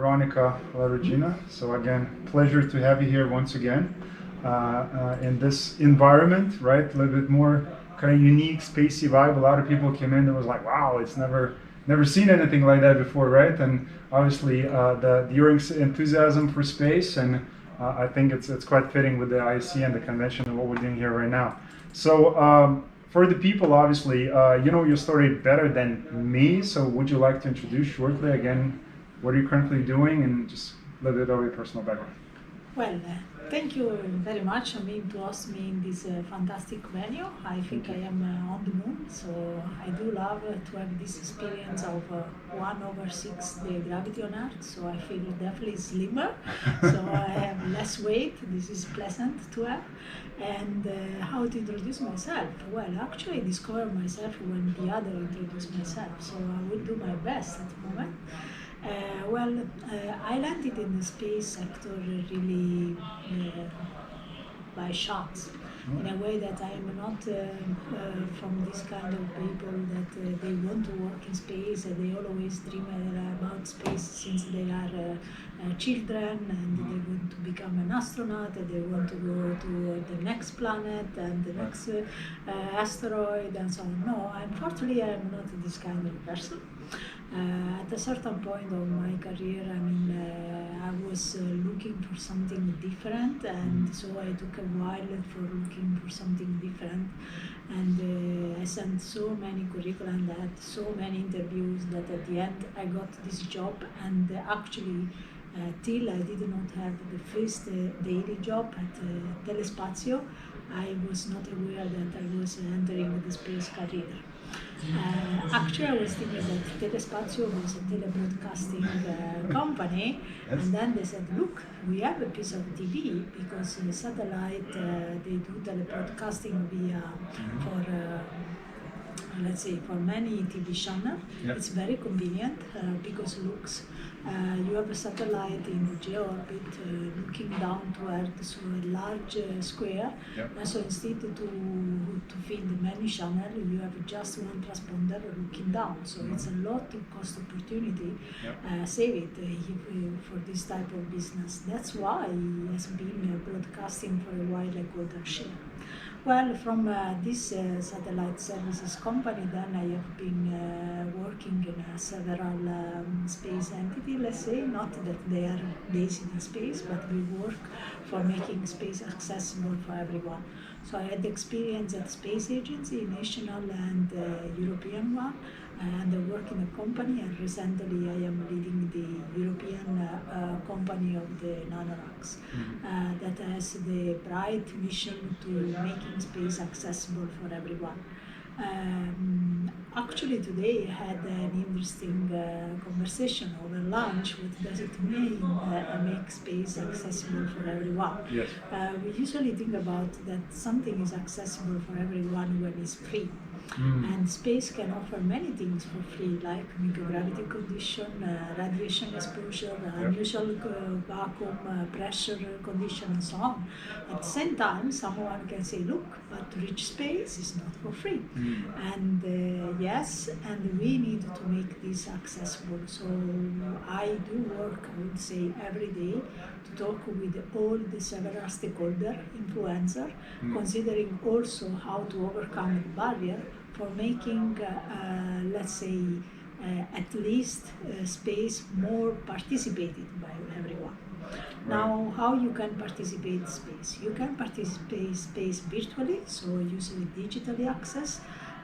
Veronica La Regina. So again, pleasure to have you here once again in this environment, right? A little bit more kind of unique, spacey vibe. A lot of people came in and was like, wow, it's never seen anything like that before, right? And obviously your enthusiasm for space, and I think it's quite fitting with the ISC and the convention and what we're doing here right now. So for the people, obviously, you know your story better than me. So would you like to introduce shortly again what are you currently doing and just a little bit of your personal background? Well, thank you very much to host me in this fantastic venue. I think I am on the moon, so I do love to have this experience of 1/6 the gravity on Earth, so I feel definitely slimmer, so I have less weight. This is pleasant to have. And how to introduce myself? Well, actually I discovered myself when the other introduced myself, so I will do my best at the moment. I landed in the space sector really by chance, in a way that I am not from this kind of people that they want to work in space and they always dream about space since they are children, and they want to become an astronaut, and they want to go to the next planet and the next asteroid and so on. No, unfortunately I am not this kind of person. At a certain point of my career, I was looking for something different, and so I took a while for looking for something different, and I sent so many curricula and I had so many interviews that at the end I got this job, and actually till I did not have the first daily job at Telespazio, I was not aware that I was entering the space career. Actually, I was thinking that Telespazio was a telebroadcasting company, and then they said, look, we have a piece of TV, because satellite, they do telebroadcasting via let's say for many TV channels. Yep. It's very convenient because looks, you have a satellite in geo-orbit looking down to Earth, so a large square. Yep. And so instead to feed many channels, you have just one transponder looking down. So it's a lot of cost opportunity. Yep. Save it for this type of business. That's why it has been broadcasting for a while like Golden Share. Well, from this satellite services company, then I have been working in several space entities, let's say, not that they are based in space, but we work for making space accessible for everyone. So I had experience at space agency, national and European one, and I work in a company, and recently I am leading the European company of the Nanoracks that has the bright mission to making space accessible for everyone. Actually today I had an interesting conversation over lunch. What does it mean make space accessible for everyone? Yes. We usually think about that something is accessible for everyone when it's free. And space can offer many things for free, like microgravity condition, radiation exposure, unusual vacuum pressure condition, and so on. At the same time, someone can say, look, but to reach space is not for free. And yes, and we need to make this accessible. So I do work, I would say, every day to talk with all the several stakeholders, influencers, considering also how to overcome the barrier for making, let's say, at least space more participated by everyone. Now, how you can participate in space? You can participate in space virtually, so using digitally access,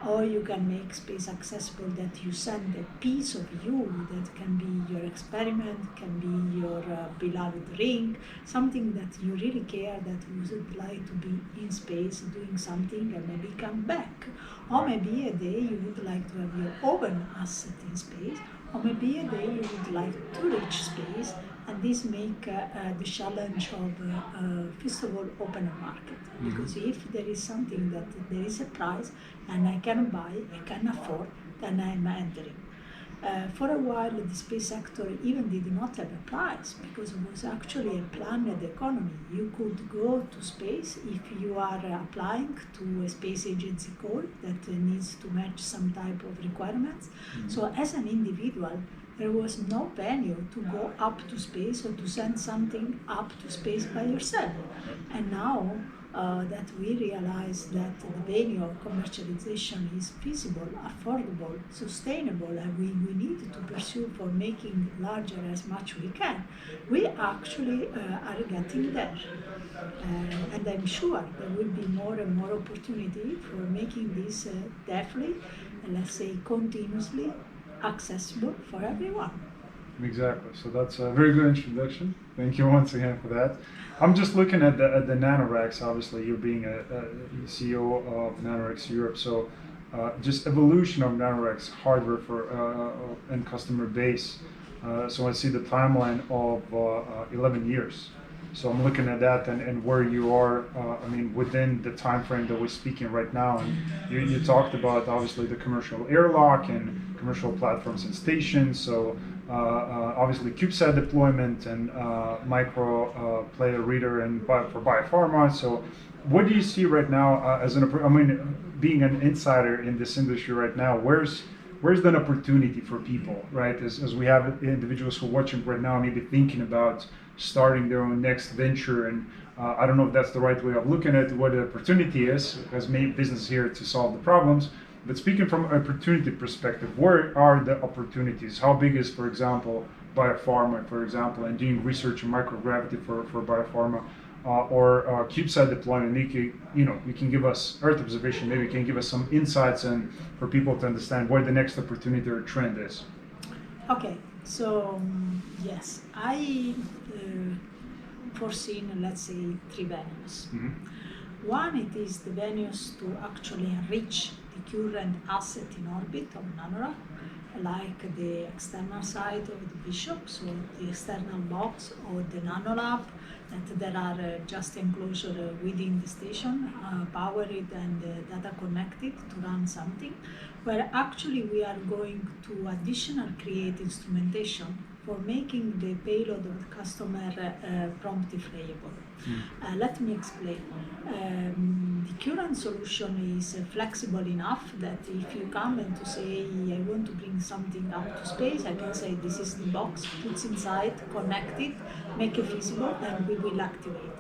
or you can make space accessible that you send a piece of you that can be your experiment, can be your beloved ring, something that you really care, that you would like to be in space doing something and maybe come back. Or maybe a day you would like to have your own asset in space, or maybe a day you would like to reach space, and this make the challenge of, first of all, open a market. Because if there is something that there is a price and I can buy, I can afford, then I'm entering. For a while, the space sector even did not have a price, because it was actually a planned economy. You could go to space if you are applying to a space agency call that needs to match some type of requirements. So as an individual, there was no venue to go up to space or to send something up to space by yourself. And now that we realize that the venue of commercialization is feasible, affordable, sustainable, and we need to pursue for making larger as much we can, we actually are getting there. And I'm sure there will be more and more opportunity for making this definitely, let's say, continuously accessible for everyone. Exactly. So that's a very good introduction. Thank you once again for that. I'm just looking at the Nanoracks. Obviously, you being a CEO of Nanoracks Europe. So just evolution of Nanoracks hardware for and customer base. So I see the timeline of 11 years. So I'm looking at that and where you are, I mean, within the time frame that we're speaking right now. And you talked about, obviously, the commercial airlock and commercial platforms and stations. So obviously, CubeSat deployment and micro player reader and for biopharma. So what do you see right now as I mean, being an insider in this industry right now, where's the opportunity for people, right? As we have individuals who are watching right now, maybe thinking about starting their own next venture, and I don't know if that's the right way of looking at what the opportunity is, because maybe business is here to solve the problems. But speaking from an opportunity perspective, where are the opportunities? How big is, for example, biopharma, for example, and doing research in microgravity for biopharma, or CubeSat deployment? You can give us Earth observation, maybe you can give us some insights and for people to understand where the next opportunity or trend is. Okay, so yes, I foreseen, let's say, 3 venues. Mm-hmm. One, it is the venues to actually enrich the current asset in orbit of Nanorack, like the external side of the Bishop, so the external box, or the Nanolab, that there are just enclosure within the station, powered and data connected to run something, where actually we are going to additional create instrumentation for making the payload of the customer promptly flyable. Let me explain. The current solution is flexible enough that if you come and to say, I want to bring something up to space, I can say this is the box, puts inside, connect it, make it feasible, and we will activate.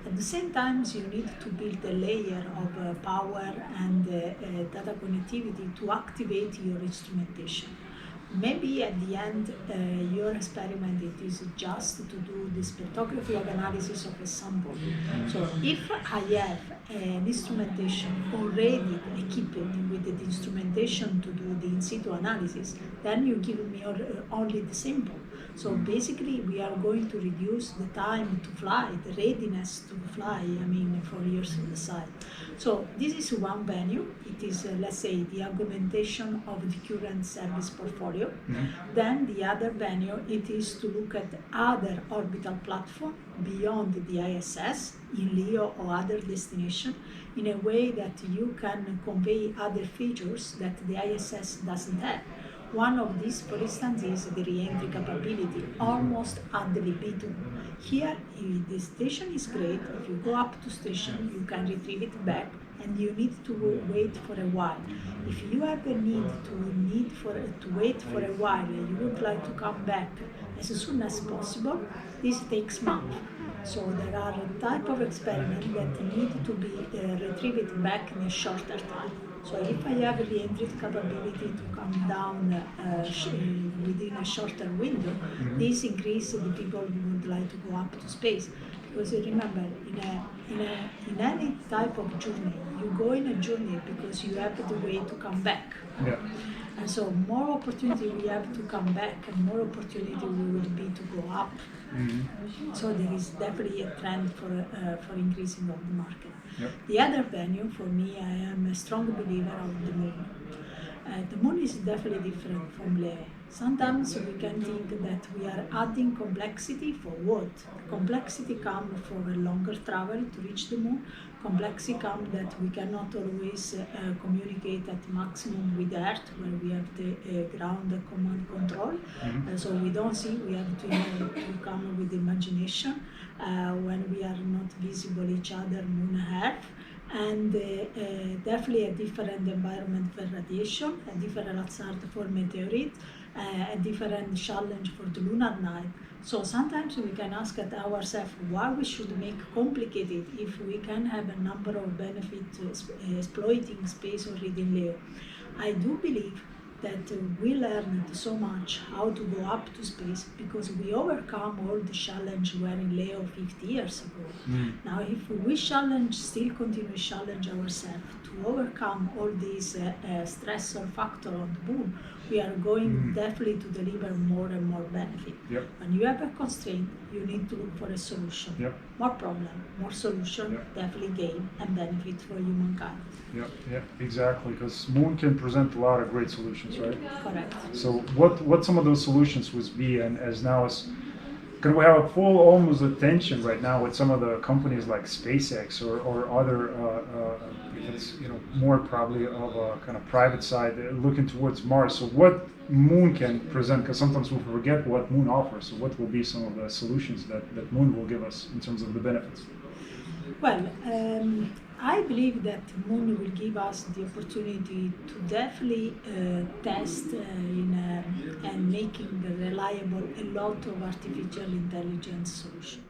At the same time, you need to build a layer of power and data connectivity to activate your instrumentation. Maybe at the end, your experiment it is just to do the spectrography of analysis of a sample. So if I have an instrumentation already equipped with the instrumentation to do the in situ analysis, then you give me only the sample. So basically, we are going to reduce the time to fly, the readiness to fly, for your side. So this is one venue. It is, let's say, the augmentation of the current service portfolio. Mm-hmm. Then the other venue, it is to look at other orbital platform beyond the ISS, in LEO or other destination, in a way that you can convey other features that the ISS doesn't have. One of these, for instance, is the re-entry capability, almost at the libitum. Here, if the station is great, if you go up to station, you can retrieve it back, and you need to wait for a while. If you have a need to wait for a while, and you would like to come back as soon as possible, this takes months. So there are a type of experiment that need to be retrieved back in a shorter time. So if I have the entry capability to come down within a shorter window, this increases the people who would like to go up to space. Because remember, in any type of journey, you go in a journey because you have the way to come back. Yeah. And so more opportunity we have to come back, and more opportunity we will be to go up. Mm-hmm. So there is definitely a trend for increasing of the market. Yep. The other venue, for me, I am a strong believer of the moon. The moon is definitely different from LEA. Sometimes we can think that we are adding complexity for what? Complexity comes for a longer travel to reach the moon. Complexity comes that we cannot always communicate at maximum with Earth, where we have the ground command control. Mm-hmm. So we don't see, we have to come with imagination when we are not visible each other, moon and Earth. And definitely a different environment for radiation, a different hazard for meteorite, a different challenge for the lunar night. So sometimes we can ask at ourselves why we should make complicated if we can have a number of benefits exploiting space already in Leo. I do believe that we learned so much how to go up to space because we overcome all the challenge we were in Leo 50 years ago. Now if we still continue to challenge ourselves to overcome all these stressor factor on the moon, we are going definitely to deliver more and more benefit. Yep. When you have a constraint, you need to look for a solution. Yep. More problem, more solution, definitely gain and benefit for humankind. Yeah, exactly. Because moon can present a lot of great solutions, right? Correct. So what some of those solutions would be, and can we have a full almost attention right now with some of the companies like SpaceX or other, if it's more probably of a kind of private side looking towards Mars. So what moon can present, because sometimes we forget what moon offers. So what will be some of the solutions that moon will give us in terms of the benefits? Well, I believe that moon will give us the opportunity to definitely test and making reliable a lot of artificial intelligence solutions.